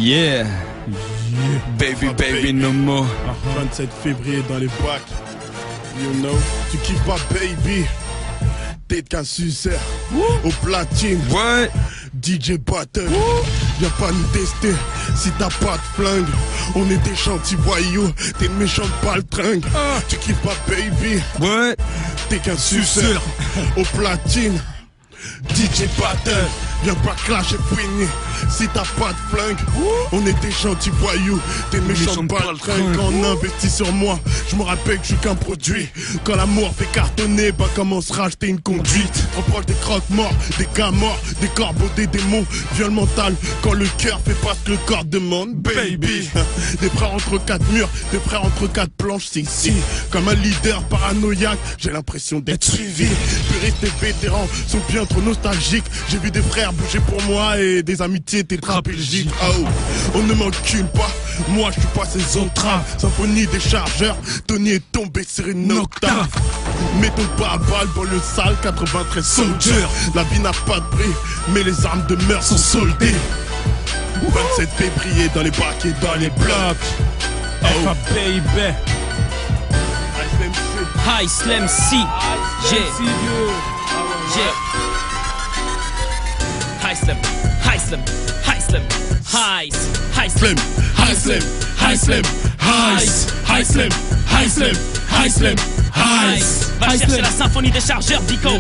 Yeah. Baby, baby, no more. 27 février dans les bacs. You know, tu kiffes pas, baby. T'es qu'un suceur. Au platine. What? DJ Battle. Viens pas nous tester si t'as pas de flingue. On est des gentils voyous. T'es une méchante baltringue. Tu kiffes pas, baby. What? T'es qu'un suceur. Au platine. DJ Battle. Viens pas clasher fouiner si t'as pas de flingue. On est des gentils voyous, des méchants baltringues. Quand on investit sur moi, je me rappelle que je suis qu'un produit. Quand l'amour fait cartonner, bah comment se racheter une conduite. On proche des croque-morts, des gars morts, des corbeaux, des démons. Viol mental, quand le cœur fait pas ce que le corps demande. Baby, des frères entre quatre murs, des frères entre quatre planches, c'est ici. Comme un leader paranoïaque, j'ai l'impression d'être suivi. Puristes et vétérans sont bien trop nostalgiques. J'ai vu des frères bouger pour moi et des amitiés tétraplégiques. Oh, on ne m'encule pas, moi je suis pas ces autres. Symphonie des chargeurs, Tony est tombé sur une octave. Mettons pas à balle dans le sale 93 soldier. La vie n'a pas de prix, mais les armes de meurtre sont soldées. 27 février dans les bacs et dans les blocs. Oh baby. High Slim C. Yeah. Yeah. High Slim. High Slim. High Slim. High Slim. High Slim. High Slim. High Slim. High Slim. High Slim. Va chercher la symphonie des chargeurs, Dico.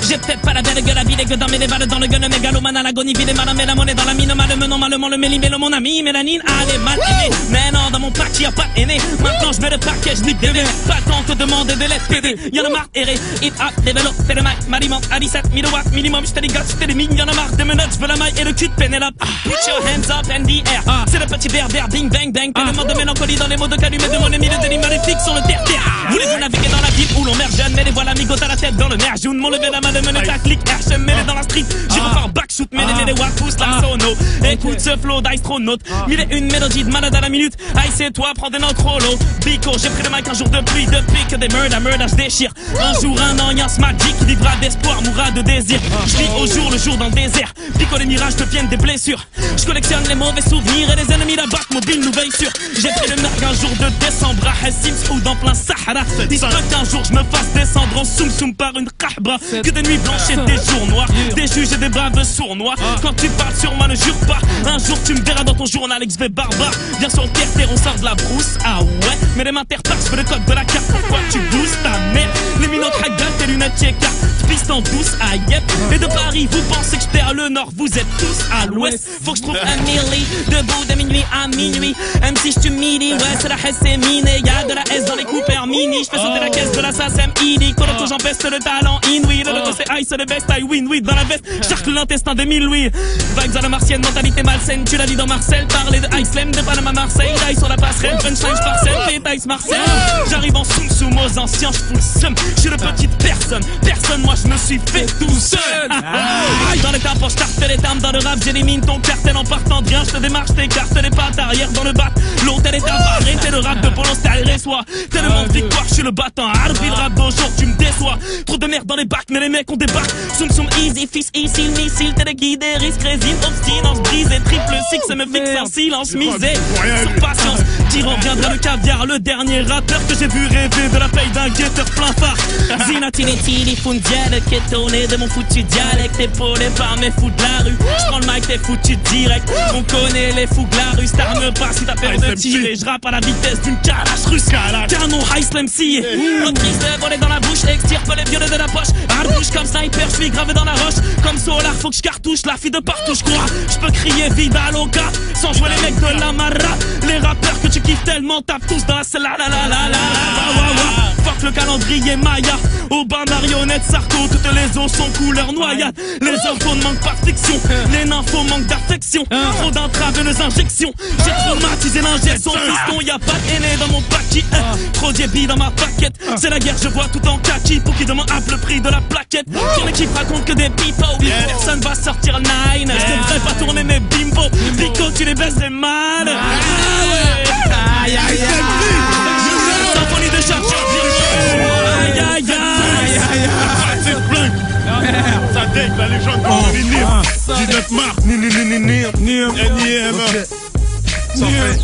J'ai peut-être pas la belle gueule, la vie, les gueux dans mes balles dans le gun, mégalomane à l'agonie, vide, malin, mais la monnaie dans la mine, mal, menant, malement, le mélimèle, mon ami, mélanine, allez, mal aimé. Mais non, dans mon pack, y'a pas aîné. Maintenant, je mets le paquet, je nique des verres. Pas le temps de te demander des lettres PD. Y'en a marre, erré, hit up, développé le mic, m'alimente à 17 000 watts minimum, j'étais les gars, j'étais les mines, y'en a marre, des menottes, j'veux la maille et le cul de Pénélope. Put your hands up and the air. C'est le petit verre, ding, bang, bang. Tellement de mélancolie dans les mots de calumet, de mon émile, de délits maléfiques sur le terre-terre. Voulez-vous naviguer dans la ville où l'on merge jeune, mais les voilà migotent à la tête dans le merge. Joune, mon levé la main de mener ta clique, je mêlé dans la street. J'y repars backshoot, mêlé les watt, pousse la sono. Écoute ce flow d'astronaute. Mille et une mélodie de malade à la minute. Aïe, c'est toi, prends des notes rollo. Bico, j'ai pris le mic un jour de pluie, depuis que des murder, je déchire. Un jour, un an, y'a ce magic qui vivra d'espoir, mourra de désir. Je vis au jour, le jour dans le désert. Bico, les mirages deviennent des blessures. Je collectionne les mauvais souvenirs et les ennemis la bac mobile nous veillent sur. J'ai pris le merc un jour de décembre à Hassim ou dans plein Sahara. Il se peut qu'un jour je me fasse descendre en soum soum par une kahbra. Que des nuits blanches et des jours noirs, des juges et des braves sournois. Quand tu parles sur moi ne jure pas, un jour tu me verras dans ton journal XV barbare. Viens sur le terre-terre, on sort de la brousse, ah ouais. Mais les mains terre-terre, je veux le code de la carte. Pourquoi tu boostes ta mère? Les minots hagal, tes lunettes check-up, piste en douce, ah yep. Et de Paris, vous pensez que j'étais à le nord, vous êtes tous à l'ouest. Faut que je trouve un milli, debout de minuit à minuit. Même si je suis midi, ouais, c'est la Hesse c'est miné. Y'a de la S dans les coupeurs mini. Je fais sauter la caisse de la SACEM ID. Quand j'en peste le talent inouï. Le loto c'est ice, c'est le best, I win, oui. Dans la veste, j'arcle l'intestin des mille, oui. Vibes à la martienne, mentalité malsaine. Tu l'as dit dans Marcel, parler de Ice Slam, de Panama Marseille. D'ail sur la passerelle, punchline parcelle, pétails Marcel. J'arrive en soum aux anciens, j'fous le seum. J'suis le petite personne, moi je me suis fait tout seul. Dans les tapes, j'tarte les termes dans le rap, j'élimine ton cartel en partant de rien. J'te démarche, t'écarte les pattes arrière dans le bat. L'hôtel est avaré, t'es le rap de Polo Style reçoit. T'es le monde victoire, j'suis le battant. Arbi le rap d'aujourd'hui, tu me déçois. Trop de merde dans les bacs, mais les mecs on débarque. Soum easy, fils ici, le missile, téléguidé, risque, résine, obstinance, brisée, triple six, me fixe en silence, misé. Sur patience, tyran viendra le caviar, le dernier rappeur que j'ai vu rêver de la paye d'un guetteur plein phare. Zinatini, tili, fundial, kétoné de mon foutu dialecte, épaulé par mes fous de la rue. J'prends le mic, t'es foutu direct. On connaît les fous de la rue, t'armes pas si t'as peur de tirer. J'rappe à la vitesse d'une calache russe. Canon High Slim C. L'autrice de voler dans la bouche, extirpe les violets de la poche. Arbouche comme sniper, j'suis gravé dans la roche. Comme Solar, faut que j'cartouche la fille de partout, j'crois. J'peux crier Vida Loca sans jouer les mecs de la Mara. Les rappeurs que tu kiffes tellement tapent tous dans la salle. Fuck le calendrier Maya. Au bas marionnette Sarko, toutes les eaux sont couleur noyade. Les infos ne manquent pas de fiction, les nymphos manquent d'affection. Trop d'intraveineuses injections, j'ai traumatisé l'injection. Fiston, y'a pas d'aîné dans mon paquet. Trop débit dans ma paquette. C'est la guerre, je vois tout en kaki. Pour qui demande le prix de la plaquette. Ton équipe raconte que des pipo. Personne va sortir le nine. Je devrais pas tourner mes bimbo. Pico, tu les baiserais mal. Aïe aïe aïe. Symphonie de charge. Aïe aïe aïe. Ça dégage la légende de l'avenir. 19 mars, NIM. Ça fait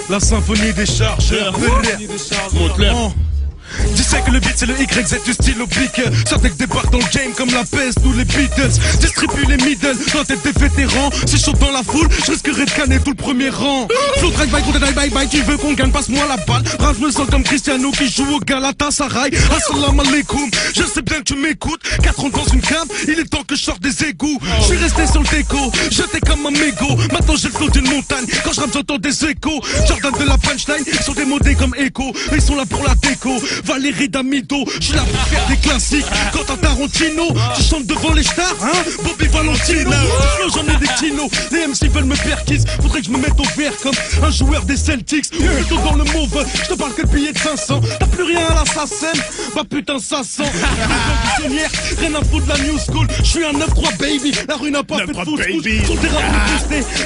la symphonie des chargeurs. Tu sais que le beat c'est le YZ du style au pic. Certains débarquent dans le game comme la peste ou les Beatles. Distribue les middle, toi t'es des vétérans. Si je saute dans la foule, je risquerais de canner tout le premier rang. Flow drive by, contre die bye bye. Tu veux qu'on gagne, passe-moi la balle. Rage me sens comme Cristiano qui joue au Galatasaray. Assalamu alaikum, je sais bien que tu m'écoutes. 4 ans dans une cave, il est temps que je sorte des égouts. Je suis resté sur le déco, jeté comme un mégot. Maintenant j'ai le flow d'une montagne, quand je rappe j'entends des échos. Jordan de la punchline, ils sont démodés comme écho. Ils sont là pour la déco. Valérie Damido, je suis là pour faire des classiques. Quentin Tarantino, tu chantes devant les stars, hein? Bobby Valentino, j'en ai des kilos. Les MC veulent me perquise, faudrait que je me mette au vert comme un joueur des Celtics. Ou plutôt dans le mauve, je te parle que de billets de 500. T'as plus rien à l'assassin, bah putain ça sent. Rien à foutre de la new school, je suis un 9-3 baby. La rue n'a pas fait de foot, sur le terrain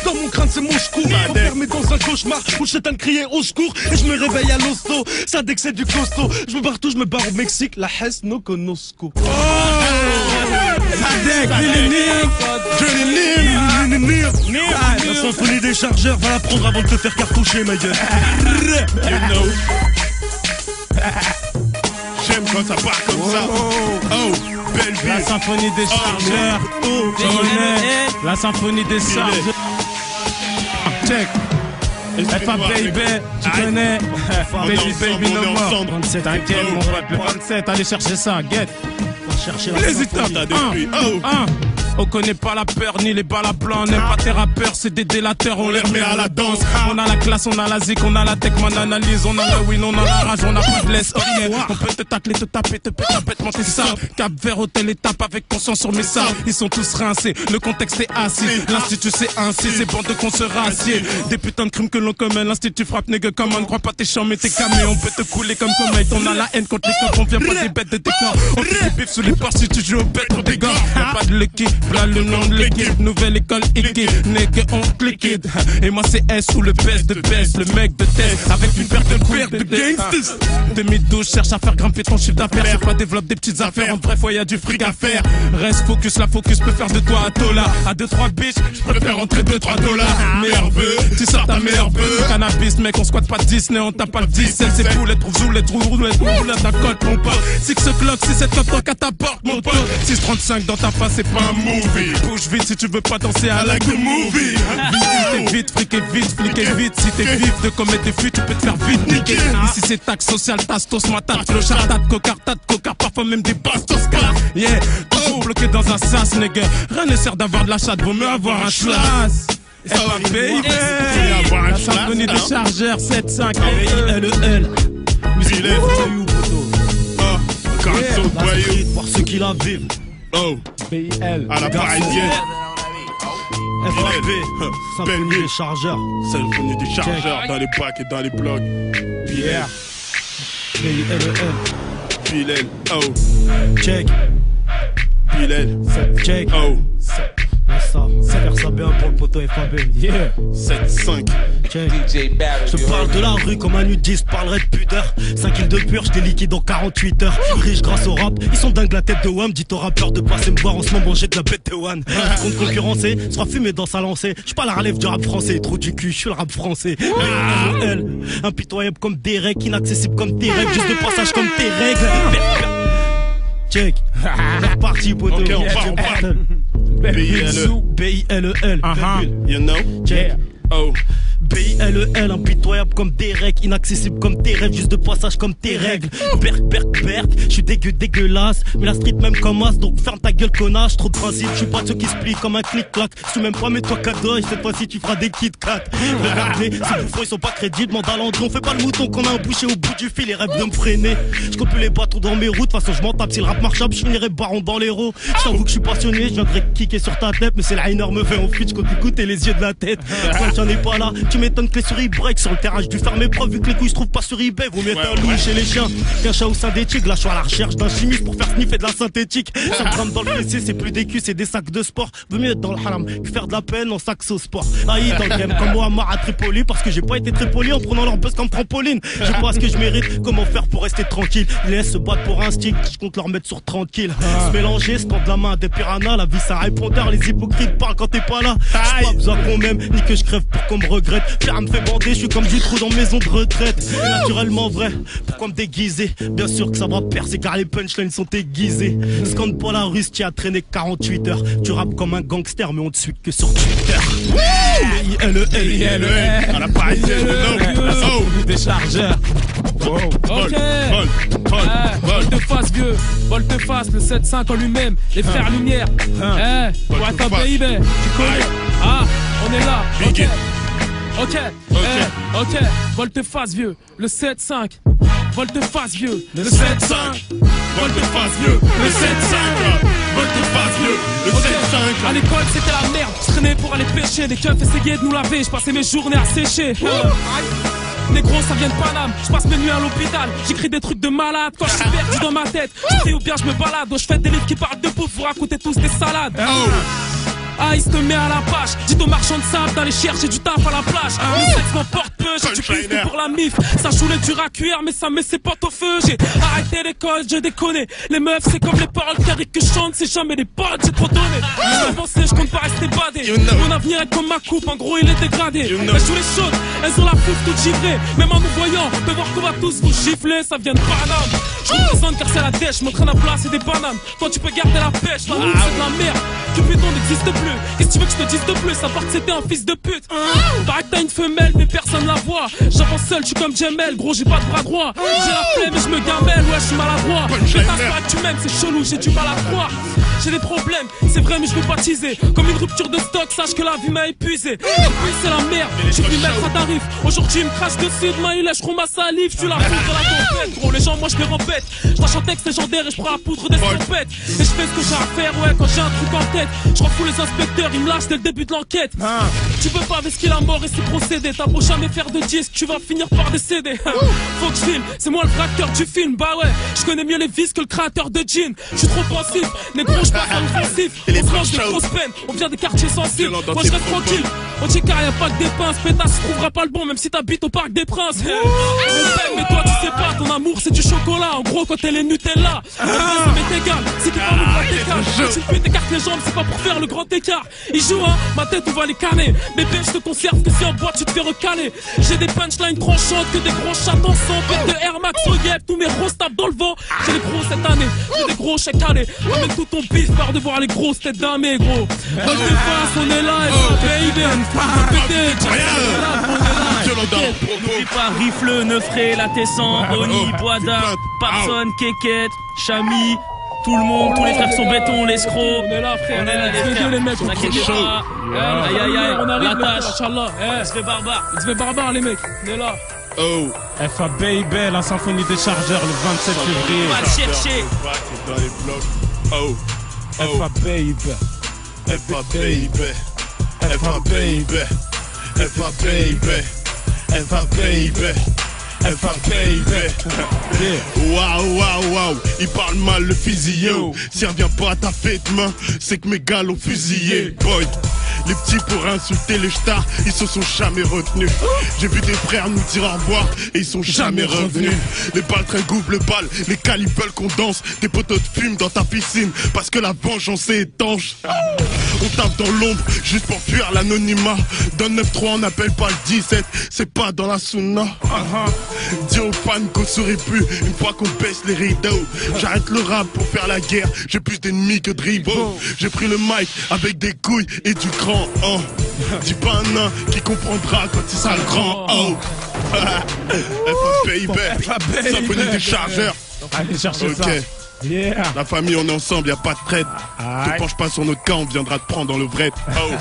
dans mon crâne c'est mon ch'kou. Enfermé dans un cauchemar où je t'ai crié au secours. Et je me réveille à l'hosto, ça dès que c'est du costaud. Je me barre tout, je me barre au Mexique, la Hesse no conosco. La symphonie des chargeurs, va la prendre avant de te faire cartoucher ma gueule. J'aime quand ça part comme ça. Oh, belle vie. La symphonie des chargeurs. La symphonie des chargeurs. Check. FA baby, tu connais. Baby no more. 27, t'inquiète mon pote, le 27, allez chercher ça, get. Les étapes depuis. On connaît pas la peur ni les balles à blanc, on n'est pas terre à peur, c'est des délateurs, on les remet à la danse. On a la classe, on a la zik, on a la tech, on analyse, on a le win, on a la rage, on a pas de laisse. On peut te tacler, te taper, te péter bêtement tes sables. Cap vers hôtel étape avec conscience sur mes sables. Ils sont tous rincés, le contexte est assis. L'institut c'est ainsi, c'est bande de qu'on se rassied. Des putains de crimes que l'on commet, l'institut frappe nègre comme on ne croit pas tes champs mais t'es camé. On peut te couler comme comète, on a la haine contre les cops, on vient pas des bêtes de décor. On fait des bifs sous les portes si tu joues au bête pour des gars. Y'a pas de lucky, voilà le nom de l'équipe, nouvelle école Iki, nègre on click it. Et moi c'est S ou le best de best, le mec de tête avec une paire de gangsters. Demi-douche cherche à faire grimper ton chiffre d'affaires, sur quoi développe des petites affaires. En bref, ouais, y'a du fric à faire. Reste focus, la focus peut faire de toi un tola. À 2-3 bitches, je préfère rentrer 2-3 dollars. Nerveux, tu sors ta mère veut. Cannabis, mec, on squatte pas Disney, on tape pas le 10. Elle c'est fou, les trouve où, les trouve où, les trouve où, la cote, mon pote. 6 o'clock, 6-7 clock à ta porte, mon pote. 6-35 dans ta face, c'est pas un movie. Bouge vite si tu veux pas danser à la good movie. T'es vite, friqué vite, fliqué vite. Si t'es vif de commettre des fuites, tu peux te faire vite niquer. Ici c'est taxe sociale, tastos, matate, clochard, tat, coca, parfois même des bastos, car yeah, tout bloqué dans un sas, nigga. Rien ne sert d'avoir de la chatte, vaut mieux avoir un schlass. FA baby, la symphonie des chargeurs, 7-5, BILEL. Musique encore un son de boyau. Pour ceux qui la vivent. Oh, BIL. à la parisienne. FAB, symphonie des chargeurs. Symphonie des chargeurs dans les bacs et dans les blocs. Yeah. BILEL. Bilal, oh. Check. Bilal, Check. oh. Ça, faire ça bien pour le poteau FAB. Yeah. 7-5. Check. Je te parle de la rue comme un nudiste parlerait de pudeur. 5 kills de purge, j'étais liquide en 48 heures. Riche grâce au rap, ils sont dingues la tête de Wham. Dites aux rappeurs de passer me voir en ce moment, j'ai de la bête de One. Contre concurrencer, sera fumé dans sa lancée. J'suis pas la relève du rap français, trop du cul, j'suis le rap français. L, impitoyable comme des règles, inaccessible comme tes rêves, juste de passage comme tes règles. Check. C'est reparti, poteau. Ok, on part. BILEL. You know? Check. Oh. BILEL, impitoyable comme des règles, inaccessible comme tes rêves, juste de passage comme tes règles. Berk, j'suis dégueulasse, mais la street même comme as, donc ferme ta gueule connasse, trop de principe, j'suis pas de ceux qui se plient comme un clic-clac. J'suis même pas mets-toi cadeau, cette fois-ci tu feras des Kit-Kat. Regardez, ces bouffons ils sont pas crédibles, demande à Landry, on fait pas le mouton qu'on a un boucher au bout du fil, les rêves de me freiner. J'compte plus les bateaux dans mes routes, de toute façon j'm'en tape, si le rap marchable, j'finirai baron dans les roues. J't'avoue que j'suis passionné, j'viendrai kicker sur ta tête, mais c'est le Heiner me fait en fuite, j'compte écouter les yeux de la tête. Quand j'en ai pas là, tu m'étonne que les souris break sur le terrain. J'ai dû faire mes preuves vu que les couilles se trouvent pas sur eBay. Vaut mieux être un loup chez les chiens qu'un chat ou synthétique. Là je suis à la recherche d'un chimiste pour faire sniffer de la synthétique. 5 grammes dans le PC, c'est plus des culs, c'est des sacs de sport. Vaut mieux être dans le haram que faire de la peine en sac au sport. Aïe dans le game comme Muammar à Tripoli, parce que j'ai pas été très poli en prenant leur buzz comme trampoline. Je sais pas ce que je mérite, comment faire pour rester tranquille. Ils laissent se battre pour un stick, je compte leur mettre sur tranquille. Se mélanger, se tendre la main à des piranhas. La vie c'est un répondeur, les hypocrites parlent quand t'es pas là. J'ai pas besoin qu'on m'aime, ni que je crève pour qu'on me regrette. Pierre me fait bander, je suis comme du trou dans maison de retraite. Naturellement vrai, pourquoi me déguiser? Bien sûr que ça va percer car les punchlines sont aiguisées. Scande pas la russe, tu as traîné 48 heures. Tu rappes comme un gangster mais on te suit que sur Twitter. À la parisienne, Des chargeurs. Ok. Volte-face vieux, volte-face, le 7-5 en lui-même, les frères lumière. Pour être un baby, tu connais. Ah, on est là. Ok, volte-face vieux, le 7-5. Volte-face vieux, le 7-5. volte-face vieux, le 7-5. Volte-face vieux, le 7-5. À l'école c'était la merde, je traînais pour aller pêcher. Les keufs essayaient de nous laver, je passais mes journées à sécher. Négro, ça vient de Paname, je passe mes nuits à l'hôpital. J'écris des trucs de malade quand je suis perdu dans ma tête. Je sais ou bien je me balade, je fais des livres qui parlent de bouffe, vous racontez tous des salades. Ah, il se te met à la page. Dis aux marchands de sable d'aller chercher du taf à la plage. Le sexe m'emporte peu, j'ai du pif pour la mif. Ça choulait dur à cuire, mais ça met ses potes au feu. J'ai arrêté l'école, je déconne. Les meufs, c'est comme les paroles carrées que je chante. C'est jamais des potes, j'ai trop donné. Avancé, je compte pas rester badé. Mon avenir est comme ma coupe, en gros il est dégradé. Elles jouent les chaudes, elles ont la fouf toute givrée. Même en nous voyant, de voir qu'on va tous vous gifler, ça vient de Paname. Je représente car c'est la dèche, je m'entraîne à placer des bananes. Toi tu peux garder la pêche, la route c'est de la merde. Cupidon n'existe plus. Qu'est-ce que tu veux que je te dise de plus, à part que c'était un fils de pute. Paraît que t'as une femelle mais personne la voit. J'avance seul, je suis comme Jamel, gros j'ai pas de bras droit. J'ai la flemme et je me gamelle, ouais je suis maladroit. Pétasse pas que tu m'aimes, c'est chelou, j'ai du mal à croire. J'ai des problèmes, c'est vrai mais je veux pas teaser. Comme une rupture de stock, sache que la vie m'a épuisé. Et puis c'est la merde, j'ai pu mettre à tarif. Aujourd'hui il me crache dessus, demain il lèche ma salive. Je suis la poudre de la tempête, gros les gens moi je les rembête. Je lâche un texte légendaire et je prends la poudre des trompettes. Et je fais ce que j'ai à faire, ouais quand j'ai un truc en tête. Je refous les inspecteurs, ils me lâchent dès le début de l'enquête. Tu peux pas avec ce qu'il a mort et ses procédés. T'as beau jamais faire de disque, tu vas finir par décéder. Faut que je filme, c'est moi le acteur du film. Bah ouais, je connais mieux les vices que le créateur de jean. Je suis trop pensif, négro je passe à l'offensif. On se mange des grosses peines, on vient des quartiers sensibles. Moi je reste tranquille, on dit car y'a pas que des pinces. Pétasse, tu trouveras pas le bon même si t'habites au parc des Princes. Mais toi tu sais pas, ton amour c'est du chocolat. En gros quand elle est Nutella, ça m'est égal, c'est qui parle pas t'écarte. Tu me t'écartes les jambes, c'est pas pour faire le grand écart. Il joue hein, ma tête on va les canner. Bébé je te conserve que si en boîte tu te fais recaler. J'ai des punchlines tranchantes que des gros chats en sang. Pète de Air Max au yep, tous mes roses tapent dans le vent. J'ai des gros cette année, j'ai des gros chaque année. Avec tout ton bif, par de voir les grosses têtes d'armée gros. Dans tes faces on est là et baby. N'oublie pas rifle, neufré, la Tessan, Oni, Boada, Papson, Keket, Chami. Tout le monde, tous les frères sont béton, l'escroc. On est là, frère. On est là, les mecs. T'inquiète pas. Aïe, aïe, aïe. On arrive, la tâche. Inch'Allah. Il se fait barbare. Il se fait barbare, les mecs. On est là. Oh. FA Baby, la symphonie des chargeurs, le 27 février. On va le chercher. Dans les blocs. Oh. FA Baby. FA Baby. FA Baby. FA Baby. FA Baby. FA Baby. Waouh, waouh, waouh. Il parle mal le physio. Si revient pas à ta fête main, c'est que mes gars l'ont fusillé. Boy. Les petits pour insulter les stars, ils se sont jamais retenus. J'ai vu des frères nous dire au revoir et ils sont jamais revenus. Les balles très gouffent le bal, les calibres veulent qu'on danse. Tes potos te fument dans ta piscine parce que la vengeance est étanche. On tape dans l'ombre juste pour fuir l'anonymat. Dans le 9-3 on n'appelle pas le 17, c'est pas dans la sunna. Dis aux fans qu'on sourit plus une fois qu'on baisse les rideaux. J'arrête le rap pour faire la guerre, j'ai plus d'ennemis que de rivaux. J'ai pris le mic avec des couilles et du cran. Oh. Dis pas un nain qui comprendra quand il sera le grand. Oh. FA Baby. Symphonie des chargeurs. Allez chercher ça. Yeah. La famille on est ensemble, y a pas de traite. Te penche pas sur notre camp, on viendra te prendre dans le vrai. Oh.